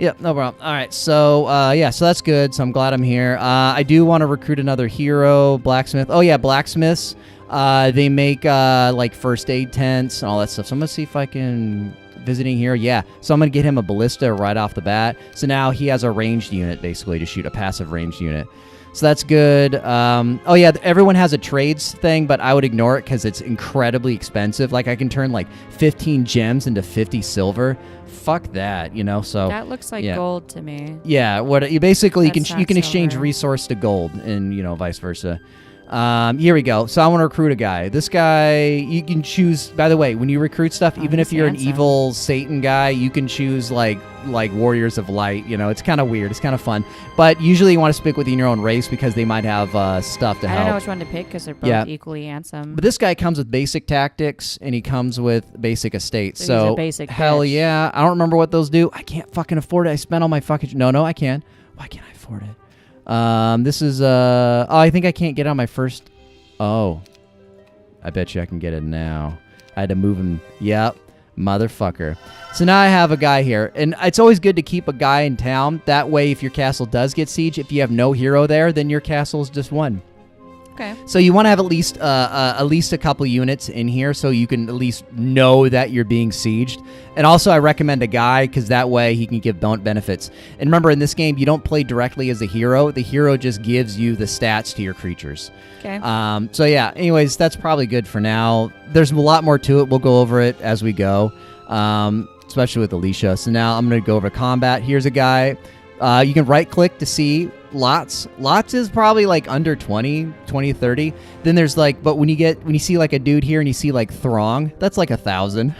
Yep, no problem. All right, so yeah, so that's good. So I'm glad I'm here. I do want to recruit another hero, blacksmith. Oh yeah, blacksmiths. They make like first aid tents and all that stuff. So I'm gonna see if I can visiting here. Yeah, so I'm gonna get him a ballista right off the bat. So now he has a ranged unit basically to shoot, a passive ranged unit. So that's good. Oh yeah, everyone has a trades thing, but I would ignore it because it's incredibly expensive. Like I can turn like 15 gems into 50 silver. Fuck that, you know. So that looks like gold to me. Yeah, what you basically you can exchange resource to gold, and you know vice versa. Here we go. So I want to recruit a guy. This guy, you can choose. By the way, when you recruit stuff, even if you're an evil Satan guy, you can choose like warriors of light. You know, it's kind of weird. It's kind of fun. But usually you want to stick within your own race because they might have stuff to help. I don't know which one to pick because they're both equally handsome. But this guy comes with basic tactics and he comes with basic estate. So he's a basic hell bitch. Yeah. I don't remember what those do. I can't fucking afford it. I spent all my fucking... No, I can. Why can't I afford it? This is, oh, I think I can't get on my first, oh, I bet you I can get it now. I had to move him. Yep, motherfucker. So now I have a guy here, and it's always good to keep a guy in town. That way, if your castle does get sieged, if you have no hero there, then your castle's just won. Okay. So you want to have at least a couple units in here so you can at least know that you're being sieged. And also I recommend a guy because that way he can give benefits. And remember, in this game, you don't play directly as a hero. The hero just gives you the stats to your creatures. Okay. So yeah, anyways, that's probably good for now. There's a lot more to it. We'll go over it as we go, especially with Alicia. So now I'm going to go over combat. Here's a guy. You can right-click to see lots. Lots is probably like under 20, 30. Then there's like, but when you see like a dude here and you see like throng, that's like 1,000.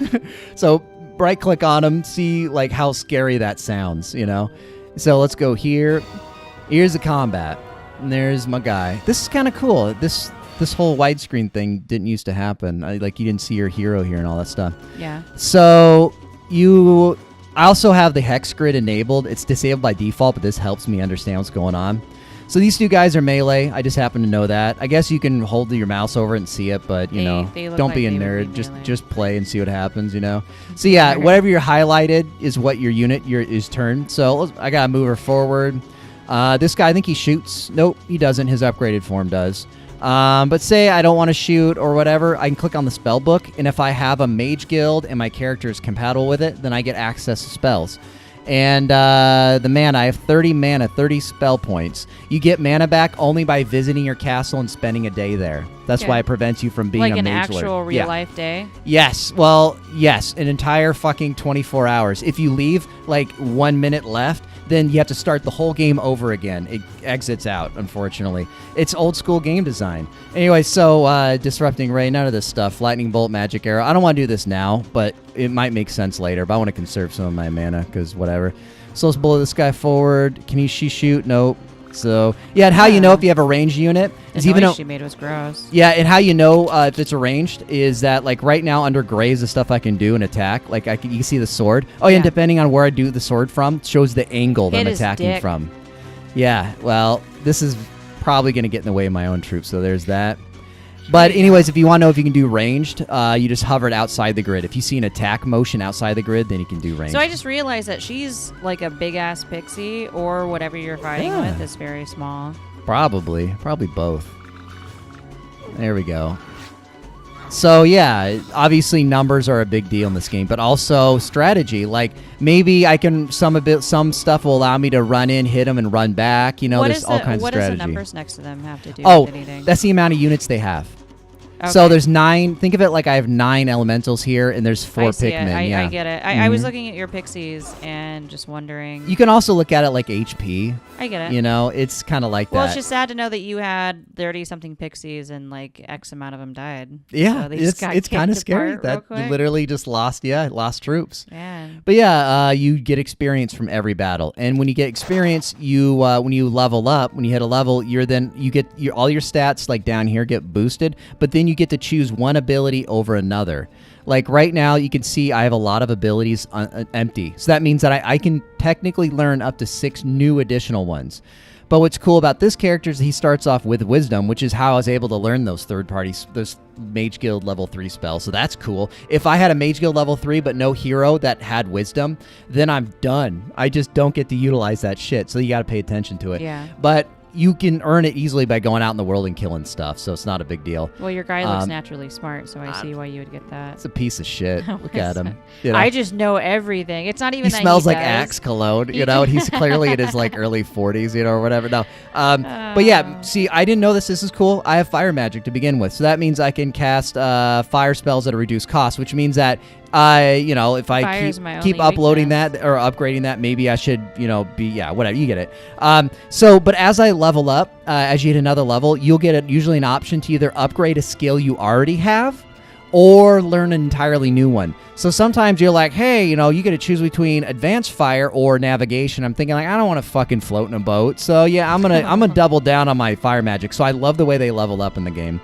So right-click on him, see like how scary that sounds, you know? So let's go here. Here's the combat. And there's my guy. This is kind of cool. This whole widescreen thing didn't used to happen. Like you didn't see your hero here and all that stuff. Yeah. So I also have the hex grid enabled. It's disabled by default, but this helps me understand what's going on. So these two guys are melee. I just happen to know that. I guess you can hold your mouse over it and see it, but you know, don't be a nerd. Just play and see what happens, you know. So yeah, whatever you're highlighted is what your unit is turned. So I gotta move her forward. This guy, I think he shoots. Nope, he doesn't. His upgraded form does. But say I don't want to shoot or whatever, I can click on the spell book, and if I have a mage guild and my character is compatible with it, then I get access to spells. And the mana, I have 30 mana, 30 spell points. You get mana back only by visiting your castle and spending a day there. That's why it prevents you from being like a mage an lord. actual real-life day? Yes. Well, yes, an entire fucking 24 hours. If you leave, like, 1 minute left, then you have to start the whole game over again. It exits out, unfortunately. It's old school game design. Anyway, so disrupting ray, none of this stuff. Lightning bolt, magic arrow. I don't want to do this now, but it might make sense later. But I want to conserve some of my mana because whatever. So let's blow this guy forward. Can she shoot? Nope. So yeah, and how you know if you have a ranged unit is even though she made was gross. Yeah, and how you know if it's arranged is that like right now under gray is the stuff I can do and attack. Like you can see the sword. Oh yeah, and depending on where I do the sword from, shows the angle that I'm attacking from. Yeah, well, this is probably going to get in the way of my own troops, so there's that. But anyways, if you want to know if you can do ranged, you just hover it outside the grid. If you see an attack motion outside the grid, then you can do ranged. So I just realized that she's like a big-ass pixie, or whatever you're fighting with is very small. Probably both. There we go. So yeah, obviously numbers are a big deal in this game, but also strategy. Like maybe I can some stuff will allow me to run in, hit them, and run back. You know, there's all kinds of strategy. What does the numbers next to them have to do with anything? That's the amount of units they have. Okay. So there's 9. Think of it like I have 9 elementals here, and there's 4 Pikmin. I get it. I was looking at your pixies and just wondering. You can also look at it like HP. I get it. You know, it's kind of like that. Well, it's just sad to know that you had 30-something pixies and like X amount of them died. Yeah, so it's kind of scary that you literally just lost troops. Man. But yeah, you get experience from every battle, and when you get experience, you when you level up, when you hit a level, all your stats like down here get boosted, but then you get to choose one ability over another. Like right now, you can see I have a lot of abilities empty. So that means that I can technically learn up to 6 new additional ones. But what's cool about this character is he starts off with wisdom, which is how I was able to learn those those Mage Guild level 3 spells. So that's cool. If I had a Mage Guild level 3 but no hero that had wisdom, then I'm done. I just don't get to utilize that shit. So you got to pay attention to it. Yeah. But you can earn it easily by going out in the world and killing stuff, so it's not a big deal. Well, your guy looks naturally smart, so I see why you would get that. It's a piece of shit. Look at him. You know? I just know everything. It's not even that smells like does. Axe cologne, you know, and he's clearly in his like early 40s, you know, or whatever. No. But yeah, see, I didn't know this. This is cool. I have fire magic to begin with, so that means I can cast fire spells at a reduced cost, which means that you know, if I keep uploading that or upgrading that, maybe I should, you know, whatever, you get it. But as I level up, as you hit another level, you'll get usually an option to either upgrade a skill you already have or learn an entirely new one. So sometimes you're like, hey, you know, you get to choose between advanced fire or navigation. I'm thinking like, I don't want to fucking float in a boat. So yeah, I'm gonna double down on my fire magic. So I love the way they level up in the game.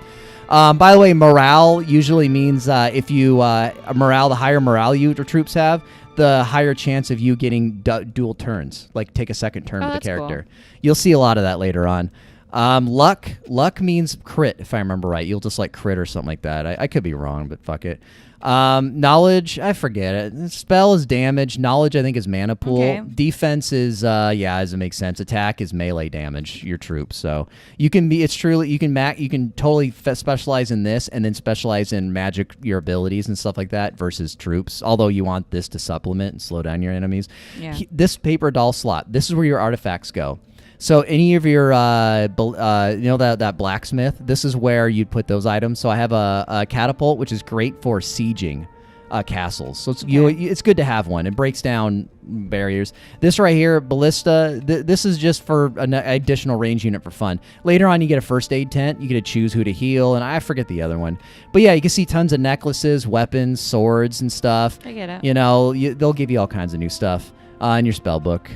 By the way, morale usually means if you the higher morale your troops have, the higher chance of you getting dual turns, like take a second turn with the character. Cool. You'll see a lot of that later on. Luck means crit, if I remember right. You'll just like crit or something like that. I could be wrong, but fuck it. Knowledge, I forget it. Spell is damage. Knowledge, I think, is mana pool. Okay. Defense is, as it makes sense. Attack is melee damage, your troops. So you can be, it's truly, you can totally specialize in this and then specialize in magic, your abilities and stuff like that versus troops. Although you want this to supplement and slow down your enemies. Yeah. This paper doll slot, this is where your artifacts go. So any of your, that blacksmith, this is where you'd put those items. So I have a catapult, which is great for sieging castles. So it's good to have one. It breaks down barriers. This right here, ballista, this is just for an additional range unit for fun. Later on, you get a first aid tent. You get to choose who to heal, and I forget the other one. But yeah, you can see tons of necklaces, weapons, swords, and stuff. I get it. You know, they'll give you all kinds of new stuff in your spell book.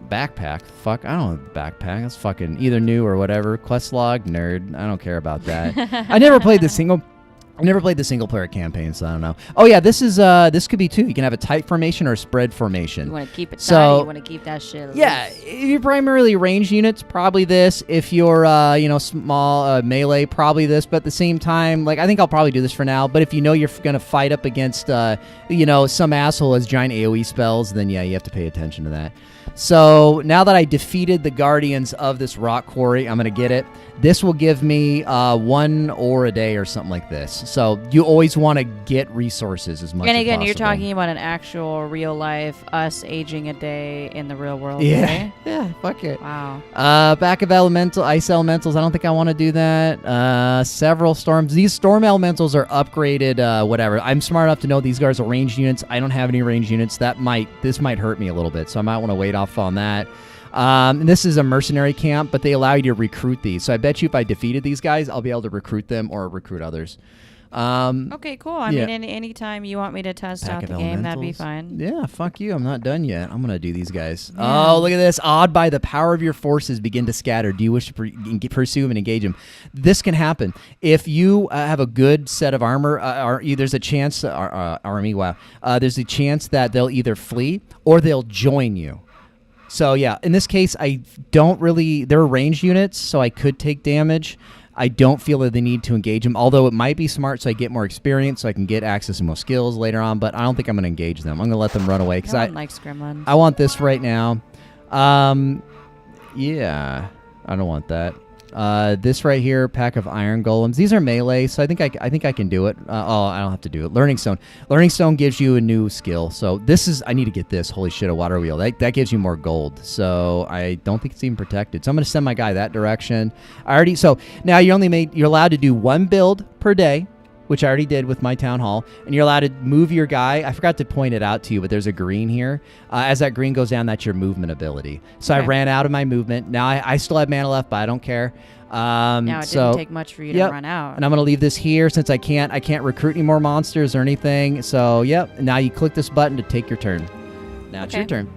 Backpack. Fuck, I don't have a backpack. That's fucking either new or whatever. Quest log, nerd. I don't care about that. I never played the single player campaign, so I don't know. Oh yeah, this could be too. You can have a tight formation or a spread formation. You want to keep it tight, you want to keep that shit loose. Yeah, if you're primarily ranged units, probably this. If you're small melee, probably this. But at the same time, like I think I'll probably do this for now. But if you know you're gonna fight up against some asshole has giant AoE spells, then yeah, you have to pay attention to that. So now that I defeated the guardians of this rock quarry, I'm going to get it. This will give me 1 ore a day or something like this. So you always want to get resources as much as possible. And again, you're talking about an actual real life, us aging a day in the real world. Yeah. Right? Yeah, fuck it. Wow. Back of ice elementals. I don't think I want to do that. Several storms. These storm elementals are upgraded, whatever. I'm smart enough to know these guys are ranged units. I don't have any ranged units. This might hurt me a little bit, so I might want to wait off on that. And this is a mercenary camp, but they allow you to recruit these. So I bet you if I defeated these guys, I'll be able to recruit them or recruit others. Okay, cool. I mean, anytime you want me to test out the game, that'd be fine. Yeah, fuck you. I'm not done yet. I'm going to do these guys. Yeah. Oh, look at this. Awed by the power of your forces, begin to scatter. Do you wish to pursue and engage them? This can happen. If you have a good set of armor, there's a chance, there's a chance that they'll either flee or they'll join you. So yeah, in this case, they're ranged units, so I could take damage. I don't feel that they need to engage them, although it might be smart so I get more experience so I can get access to more skills later on, but I don't think I'm going to engage them. I'm going to let them run away. No one likes gremlins. I want this right now. Yeah, I don't want that. This right here, pack of iron golems. These are melee, so I think I can do it. I don't have to do it. Learning stone. Learning stone gives you a new skill. So I need to get this. Holy shit, a water wheel. That gives you more gold. So I don't think it's even protected. So I'm gonna send my guy that direction. So now you're allowed to do 1 build per day, which I already did with my town hall, and you're allowed to move your guy. I forgot to point it out to you, but there's a green here. As that green goes down, that's your movement ability. So okay. I ran out of my movement. Now I still have mana left, but I don't care. Now it didn't take much for you to run out. And I'm going to leave this here since I can't recruit any more monsters or anything. So, yep. Now you click this button to take your turn. Now it's your turn.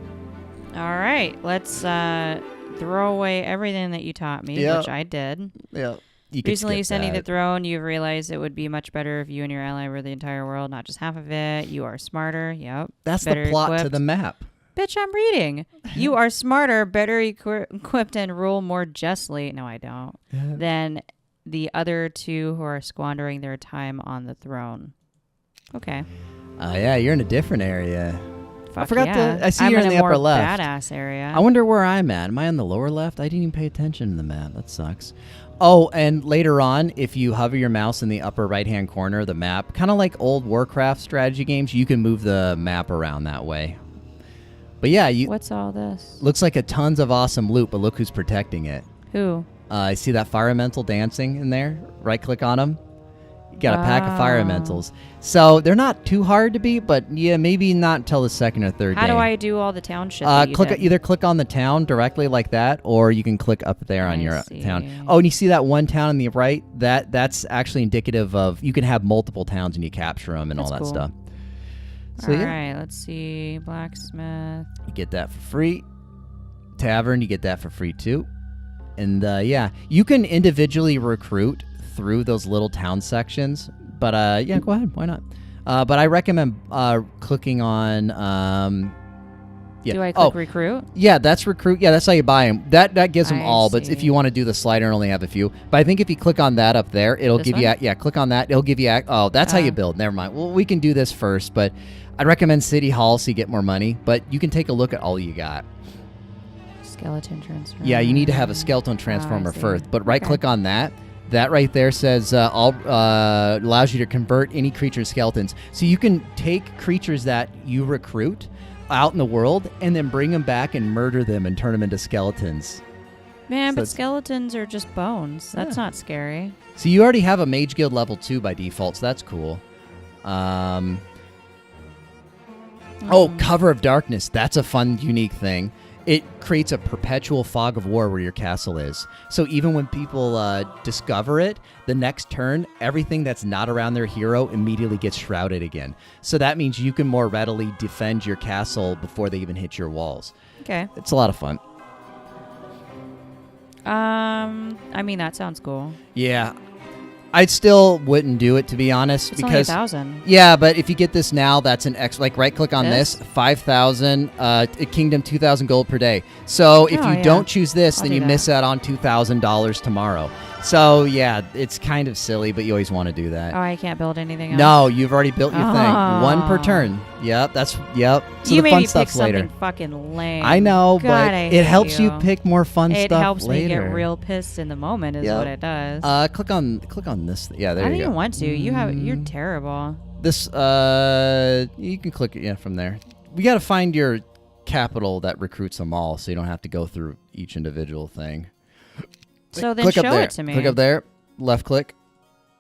All right. Let's throw away everything that you taught me, which I did. Yeah. Recently sending the throne, you've realized it would be much better if you and your ally were the entire world, not just half of it. You are smarter. Yep. That's the plot to the map. Bitch, I'm reading. You are smarter, better equipped, and rule more justly. No, I don't. Than the other two who are squandering their time on the throne. Okay. Yeah, you're in a different area. Fuck I forgot yeah. I see I'm you're in a the more upper left. Badass area. I wonder where I'm at. Am I on the lower left? I didn't even pay attention to the map. That sucks. Oh, and later on, if you hover your mouse in the upper right-hand corner of the map, kind of like old Warcraft strategy games, you can move the map around that way. But yeah, What's all this? Looks like a tons of awesome loot, but look who's protecting it. Who? I see that fire elemental dancing in there. Right-click on them. You got a pack of fire elementals. So they're not too hard to beat, but yeah, maybe not until the second or third day. How do I do all the town shit that you did? Either click on the town directly like that, or you can click up there on your town. Oh, and you see that one town on the right? That's actually indicative of you can have multiple towns and you capture them and all that stuff. So, all right, let's see. Blacksmith. You get that for free. Tavern, you get that for free too. And yeah, you can individually recruit through those little town sections. But yeah, go ahead. Why not? But I recommend clicking on... yeah. Do I click recruit? Yeah, that's recruit. Yeah, that's how you buy them. That gives them all, see. but if you want to do the slider and only have a few. But I think if you click on that up there, it'll give you... Yeah, click on that. It'll give you... Oh, that's how you build. Never mind. Well, we can do this first, but I'd recommend City Hall so you get more money. But you can take a look at all you got. Skeleton transformer. Yeah, you need to have a skeleton transformer first. But right-click on that. That right there says allows you to convert any creature's skeletons. So you can take creatures that you recruit out in the world and then bring them back and murder them and turn them into skeletons. Man, but skeletons are just bones. That's not scary. So you already have a Mage Guild level 2 by default, so that's cool. Oh, Cover of Darkness. That's a fun, unique thing. It creates a perpetual fog of war where your castle is. So even when people discover it, the next turn, everything that's not around their hero immediately gets shrouded again. So that means you can more readily defend your castle before they even hit your walls. Okay. It's a lot of fun. I mean, that sounds cool. Yeah. I still wouldn't do it, to be honest. It's because only 1,000. Yeah, but if you get this now, that's an like right-click on this 5,000, Kingdom 2,000 gold per day. So if you don't choose this, then you miss out on $2,000 tomorrow. So yeah, it's kind of silly, but you always want to do that. Oh, I can't build anything else? No, you've already built your thing. One per turn. Yep. So you the made fun me stuff's pick later. something fucking lame. I know, God, but it helps you you pick more fun stuff later. It helps me get real pissed in the moment is what it does. Click on this. Yeah, there you go. I didn't even want to. You're terrible. This you can click it from there. We got to find your capital that recruits them all, so you don't have to go through each individual thing. So then show it to me. Click up there. Left click.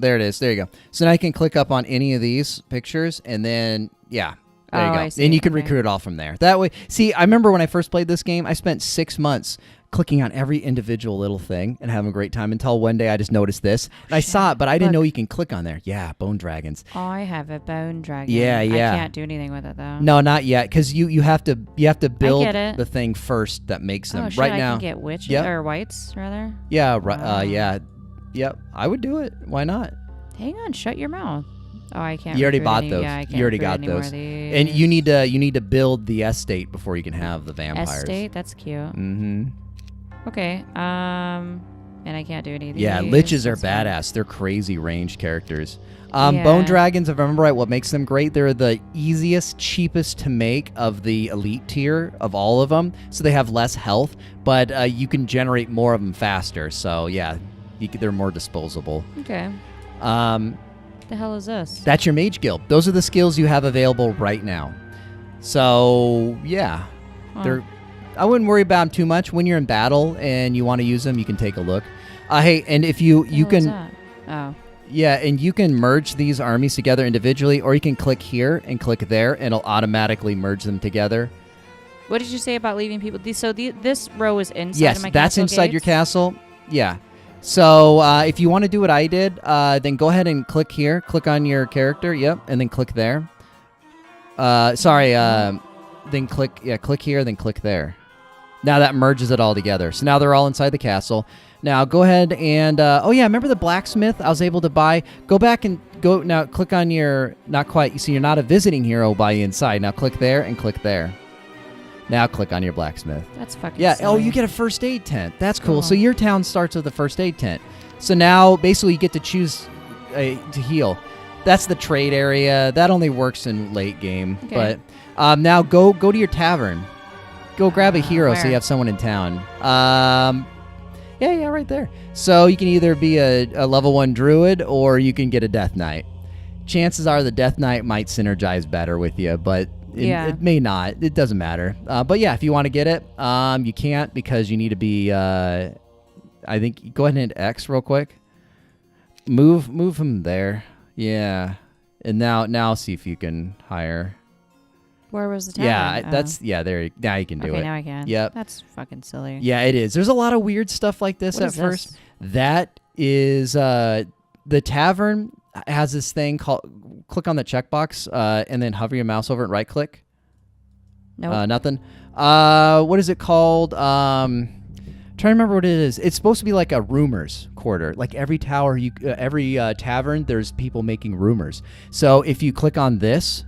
There it is. There you go. So now you can click up on any of these pictures, and then there you go. And you can recruit it all from there. That way. See, I remember when I first played this game, I spent 6 months clicking on every individual little thing and having a great time until one day I just noticed this. And I saw it, but I didn't know you can click on there. Yeah, bone dragons. Oh, I have a bone dragon. Yeah. I can't do anything with it though. No, not yet, because you have to build the thing first that makes them. Right now, I can get witches or whites rather. Yeah, yeah, yep. I would do it. Why not? Hang on, shut your mouth. Oh, I can't. You already bought those. Yeah, I can't. You already got those. And you need to build the estate before you can have the vampires. Estate, that's cute. Mm-hmm. Okay. And I can't do any of these. Yeah, liches are badass. They're crazy ranged characters. Bone dragons, if I remember right, what makes them great, they're the easiest, cheapest to make of the elite tier of all of them. So they have less health, but you can generate more of them faster. So yeah, they're more disposable. Okay. The hell is this? That's your Mage Guild. Those are the skills you have available right now. So yeah, I wouldn't worry about them too much. When you're in battle and you want to use them, you can take a look. Hey, and if you can, yeah, and you can merge these armies together individually, or you can click here and click there, and it'll automatically merge them together. What did you say about leaving people? So this row is inside of my castle. Yes, that's inside your castle. Yeah. So if you want to do what I did, then go ahead and click here. Click on your character. Yep, and then click there. Then click here, then click there. Now that merges it all together. So now they're all inside the castle. Now go ahead and remember the blacksmith I was able to buy? Go back and go now. Click on your not quite. You see, you're not a visiting hero by inside. Now click there and click there. Now click on your blacksmith. That's fucking Yeah. silly. Oh, you get a first aid tent. That's cool. Cool. So your town starts with a first aid tent. So now basically you get to choose to heal. That's the trade area. That only works in late game. Okay. But now go to your tavern. Go grab a hero so where? you have someone in town. Yeah, right there. So you can either be a level 1 druid or you can get a death knight. Chances are the death knight might synergize better with you, but it may not. It doesn't matter. But yeah, if you want to get it, you can't because you need to be. I think go ahead and hit X real quick. Move him there. Yeah, and now see if you can hire. Where was the town? Yeah, there. Now you can do okay, it. now I can. Yep. That's fucking silly. Yeah, it is. There's a lot of weird stuff like this What at is first. this? That is the tavern has this thing called click on the checkbox and then hover your mouse over it and right click. Nope. Nothing. What is it called? Trying to remember what it is. It's supposed to be like a rumors quarter. Like every tower, every tavern, there's people making rumors. So if you click on this,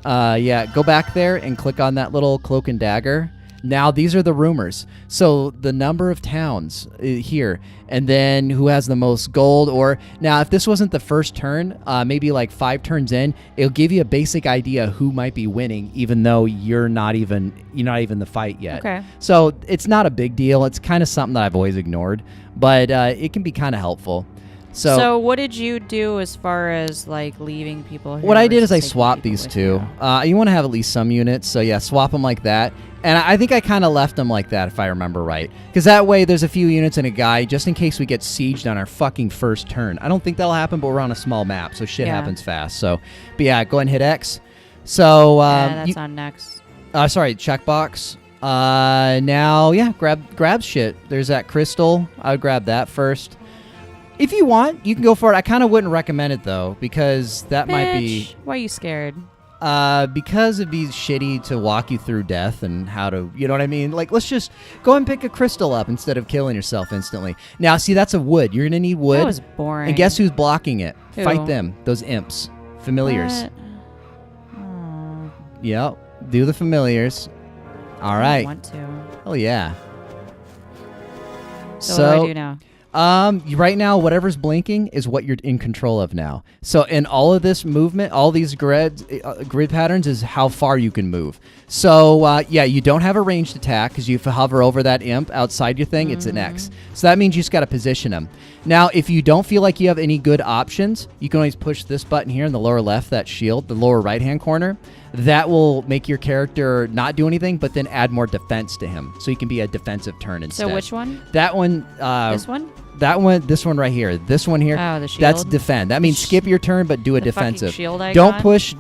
go back there and click on that little cloak and dagger. Now these are the rumors. So the number of towns here, and then who has the most gold. Or now, if this wasn't the first turn, maybe like 5 turns in, it'll give you a basic idea who might be winning, even though you're not even the fight yet. Okay. So it's not a big deal. It's kind of something that I've always ignored, but it can be kind of helpful. So what did you do as far as like leaving people here? what I did is I versus taking swapped people these with two. you? You want to have at least some units, so yeah, swap them like that. And I think I kind of left them like that, if I remember right. Because that way there's a few units and a guy, just in case we get sieged on our fucking first turn. I don't think that'll happen, but we're on a small map, so shit happens fast. So, but yeah, go ahead and hit X. So, that's on next. sorry, checkbox. Now, yeah, grab shit. There's that crystal. I would grab that first. If you want, you can go for it. I kind of wouldn't recommend it, though, because that might be... Why are you scared? Because it'd be shitty to walk you through death and how to, you know what I mean? Like, let's just go and pick a crystal up instead of killing yourself instantly. Now, see, that's a wood. You're going to need wood. That was boring. And guess who's blocking it? Who? Fight them. Those imps. Familiars. What? Oh, Yep. Do the familiars. All I right. don't want to. Oh, yeah. So what do I do now? Right now, whatever's blinking is what you're in control of now. So in all of this movement, all these grid patterns is how far you can move. So you don't have a ranged attack because you hover over that imp outside your thing, it's an X. So that means you just got to position them. Now, if you don't feel like you have any good options, you can always push this button here in the lower left, that shield, the lower right-hand corner. That will make your character not do anything, but then add more defense to him. So he can be a defensive turn instead. So which one? That one. This one? That one, this one right here, this one here. Oh, the shield. That's defend. That means skip your turn, but do a The defensive. fucking shield icon?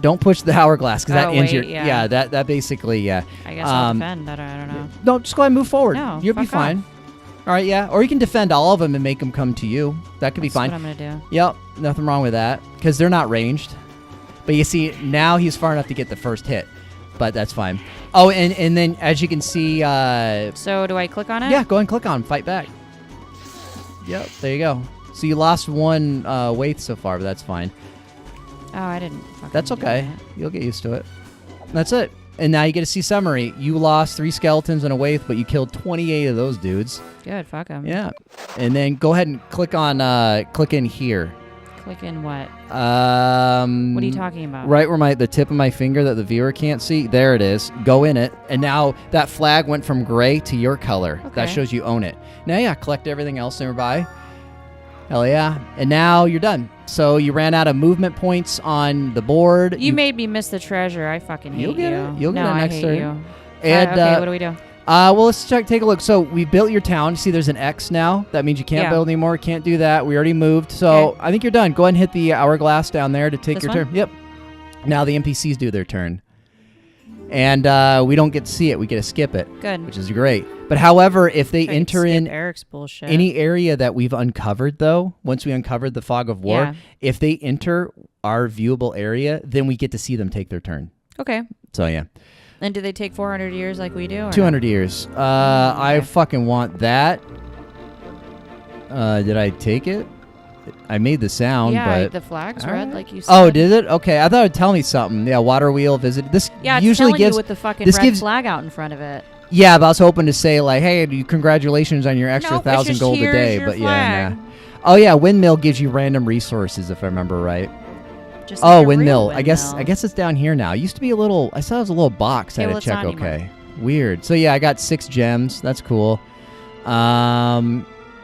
Don't push the hourglass because that ends your. wait, yeah. That basically, yeah. I guess I'll defend. I don't know. No, just go ahead and move forward. No, You'll be fuck off. fine. All right, yeah. Or you can defend all of them and make them come to you. That could be That's fine. what I'm gonna do. Yep, nothing wrong with that because they're not ranged. But you see, now he's far enough to get the first hit. But that's fine. Oh, and then as you can see, So do I click on it? yeah, go ahead and click on fight back. Yep, there you go. So you lost one Waith so far, but that's fine. Oh, I didn't. Fucking That's do okay. that. You'll get used to it. That's it. And now you get to see summary. You lost 3 skeletons and a Waith, but you killed 28 of those dudes. Good. Fuck them. Yeah. And then go ahead and click on click in here. Click in what? What are What are you talking about? Right where the tip of my finger that the viewer can't see. There it is. Go in it. And now that flag went from gray to your color. That Okay. shows you own it. Now, yeah, collect everything else nearby. Hell yeah. And now you're done. So you ran out of movement points on the board. You made me miss the treasure. I fucking hate You'll get you. it. You'll get no, it next I hate turn. you. And, okay, what do we do? well, let's take a look. So we built your town. See, there's an X now. That means you can't Yeah. build anymore. Can't do that. We already moved. So Okay. I think you're done. Go ahead and hit the hourglass down there to take This your one? turn. Yep. Now the NPCs do their turn. And we don't get to see it. We get to skip it, Good. which is great. But however, if they I could enter skip in Eric's bullshit. any area that we've uncovered, though, once we uncovered the fog of war, Yeah. if they enter our viewable area, then we get to see them take their turn. Okay. So yeah. And do they take 400 years like we do? Or 200 years. I Okay. fucking want that. Did I take it? I made the sound, Yeah, but the flag's All red, right. like you said. Oh, did it? Okay, I thought it'd tell me something. Yeah, water wheel visit. This Yeah, it's usually telling gives. you with the fucking this red gives- flag out in front of it. Yeah, but I was hoping to say like, hey, congratulations on your extra Nope, it's 1,000 just, gold a "Here's day. your But flag." yeah, nah. Oh yeah, windmill gives you random resources if I remember right. Just like Oh, a real windmill. I guess windmill. it's down here now. It used to be a little. I saw it was a little box. I Okay, had well, to it's check. not anymore. Okay, weird. So yeah, I got 6 gems. That's cool.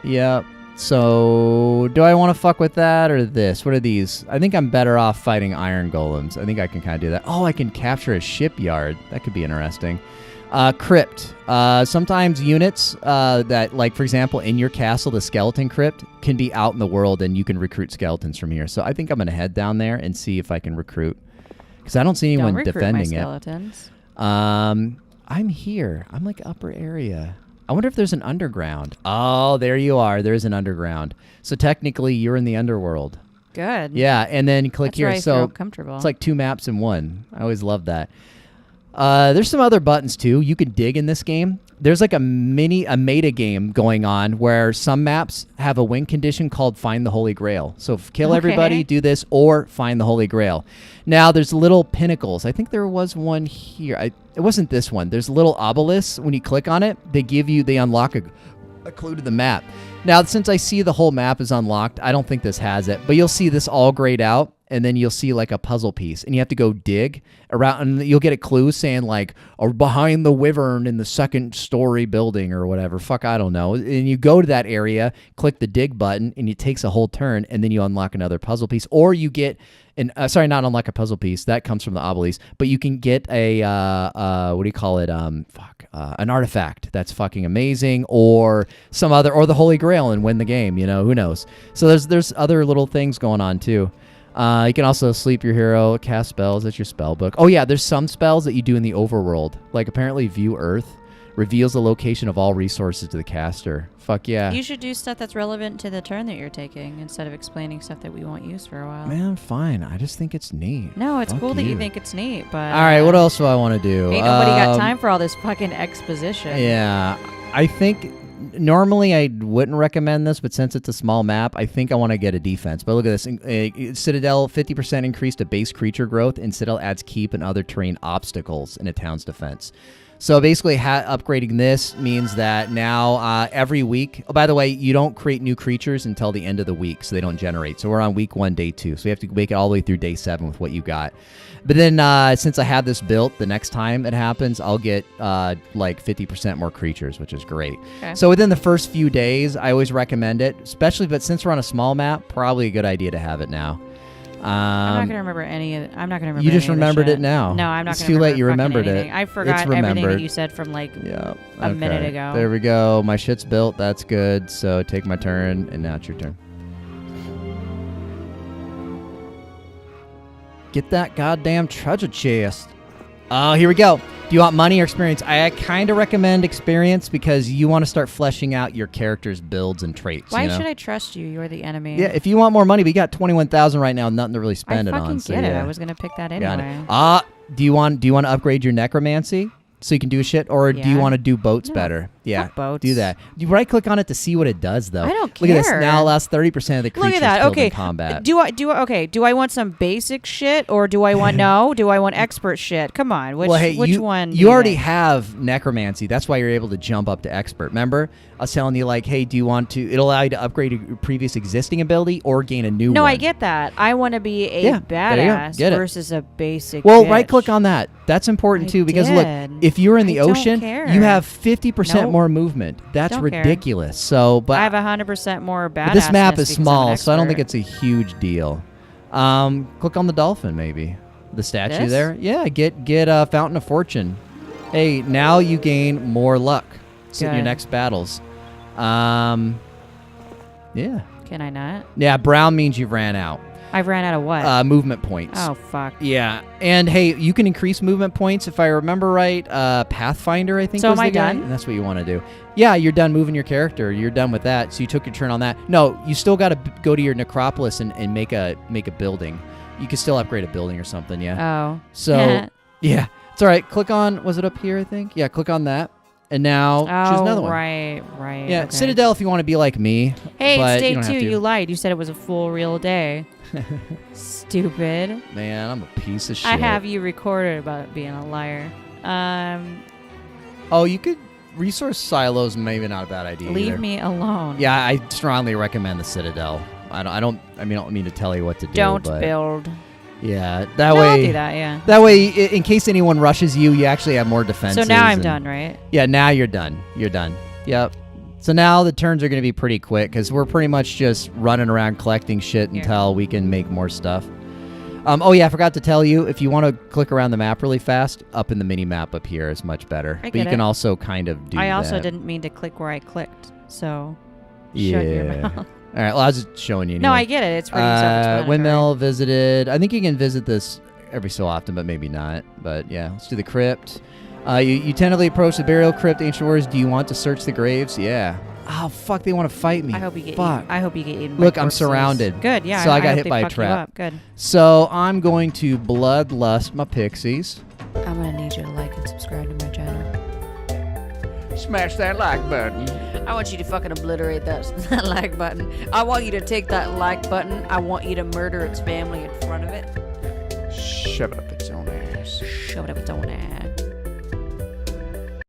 Yeah. So do I want to fuck with that or this? What are these? I think I'm better off fighting iron golems. I think I can kind of do that. Oh, I can capture a shipyard. That could be interesting. Crypt. Sometimes units that, like, for example, in your castle, the skeleton crypt can be out in the world and you can recruit skeletons from here. So I think I'm going to head down there and see if I can recruit. Because I don't see anyone Don't recruit defending my it. skeletons. I'm here. I'm like upper area. I wonder if there's an underground. Oh, there you are. There's an underground. So technically, you're in the underworld. Good. Yeah, and then click That's here. where I So feel comfortable. it's like 2 maps in one. I always love that. There's some other buttons too. You can dig in this game. There's like a meta game going on where some maps have a win condition called Find the Holy Grail. So kill everybody, do this, or find the Holy Grail. Now there's little pinnacles. I think there was one here. It wasn't this one. There's little obelisks. When you click on it, they unlock a clue to the map. Now, since I see the whole map is unlocked, I don't think this has it, but you'll see this all grayed out, and then you'll see like a puzzle piece, and you have to go dig around, and you'll get a clue saying like, or behind the wyvern in the 2nd story building or whatever. Fuck, I don't know. And you go to that area, click the dig button, and it takes a whole turn, and then you unlock another puzzle piece, or you get not unlock a puzzle piece. That comes from the obelisk, but you can get a what do you call it? An artifact that's fucking amazing, or some other, or the Holy Grail, and win the game. You know, who knows? So there's other little things going on too. You can also sleep your hero, cast spells. That's your spell book. Oh yeah, there's some spells that you do in the overworld. Like apparently View Earth reveals the location of all resources to the caster. Fuck yeah. You should do stuff that's relevant to the turn that you're taking instead of explaining stuff that we won't use for a while. Man, fine. I just think it's neat. No, it's Fuck cool that you you. think it's neat, but... All right, what else do I want to do? Ain't nobody got time for all this fucking exposition. Yeah, I think normally I wouldn't recommend this, but since it's a small map, I think I want to get a defense. But look at this. Citadel, 50% increase to base creature growth, and Citadel adds keep and other terrain obstacles in a town's defense. So basically, upgrading this means that now every week... Oh, by the way, you don't create new creatures until the end of the week, so they don't generate. So we're on week 1, day 2. So you have to make it all the way through day 7 with what you got. But then since I have this built, the next time it happens, I'll get like 50% more creatures, which is great. Okay. So within the first few days, I always recommend it, especially, but since we're on a small map, probably a good idea to have it now. I'm not gonna remember any of it. I'm not gonna remember. You just any of this remembered shit. it now. No, I'm not It's gonna too late. remember You fucking remembered it. anything. I forgot It's everything that remembered. you said from like Yeah. a minute ago. There we go. My shit's built. That's good. So take my turn, and now it's your turn. Get that goddamn treasure chest. Oh, here we go. Do you want money or experience? I kind of recommend experience because you want to start fleshing out your character's builds and traits. Why you know? should I trust you? You're the enemy. Yeah, if you want more money, we got 21,000 right now, nothing to really spend I it on. fucking So get it. yeah. I was gonna pick that Got anyway. it. Do you want to upgrade your necromancy so you can do shit, or do you Yeah. want to do boats No, better? Yeah, fuck boats. do that. You right click on it to see what it does, though. I don't Look at this. care. Now allows 30% of the creatures Look at that. killed Okay. in combat. Do I want some basic shit or do I want do I want expert shit? Come on. Which one? do You already think? have necromancy. That's why you're able to jump up to expert. Remember, I was telling you like, hey, do you want to? It'll allow you to upgrade a previous existing ability or gain a new one. No, I get that. I want to be a Yeah, there you go. badass Get it. versus a basic. Well, bitch. right click on that. That's important I too because look, did. if you're in the I don't ocean, care. you have 50% Nope. more movement. That's Don't care. ridiculous. So, but I have 100% more badass. But this map is small, so I don't think it's a huge deal. Click on the dolphin, maybe. The statue This? there. Yeah, get Fountain of Fortune. Hey, now you gain more luck in your Good. next battles. Yeah. Can I not? Yeah, brown means you've ran out. I've ran out of what? Movement points. Oh fuck. Yeah, and hey, you can increase movement points if I remember right. Pathfinder, I think. So was am the I guy. done? And that's what you want to do. Yeah, you're done moving your character. You're done with that. So you took your turn on that. No, you still got to go to your necropolis and make a building. You can still upgrade a building or something. Yeah. Oh. So yeah, it's all right. Click on. Was it up here? I think. Yeah. Click on that. and now choose another one. Right. Yeah, Okay. Citadel if you want to be like me. Hey, but it's day you don't 2. have to. You lied. You said it was a full real day. Stupid. Man, I'm a piece of shit. I have you recorded about being a liar. Oh, you could resource silos. Maybe not a bad idea. Leave either. me alone. Yeah, I strongly recommend the Citadel. I don't mean to tell you what to do. Don't but build. Yeah, that No, way. I'll do that. Yeah. That way, in case anyone rushes you, you actually have more defenses. So now I'm and- done, right? Yeah, now you're done. You're done. Yep. So now the turns are going to be pretty quick because we're pretty much just running around collecting shit Here. until we can make more stuff. Oh yeah, I forgot to tell you, if you want to click around the map really fast, up in the mini map up here is much better. I But you get can it. also kind of do I that. also didn't mean to click where I clicked. So shut your Yeah. mouth. All right, well, I was just showing you. No, anyway. I get it. It's pretty self-explanatory. Windmill visited. I think you can visit this every so often, but maybe not. But yeah, let's do the crypt. You tentatively approach the burial crypt, ancient warriors. Do you want to search the graves? Yeah. Oh, fuck, they want to fight me. I hope you get Fuck. eaten. I hope you get eaten by Look, I'm corpses. surrounded. Good, yeah. So I got hope hit they by a fuck you trap. up. Good. So I'm going to bloodlust my pixies. I'm gonna need you to like and subscribe to my channel. Smash that like button. I want you to fucking obliterate that like button. I want you to take that like button. I want you to murder its family in front of it. Shove it up its own ass. Shove it up its own ass.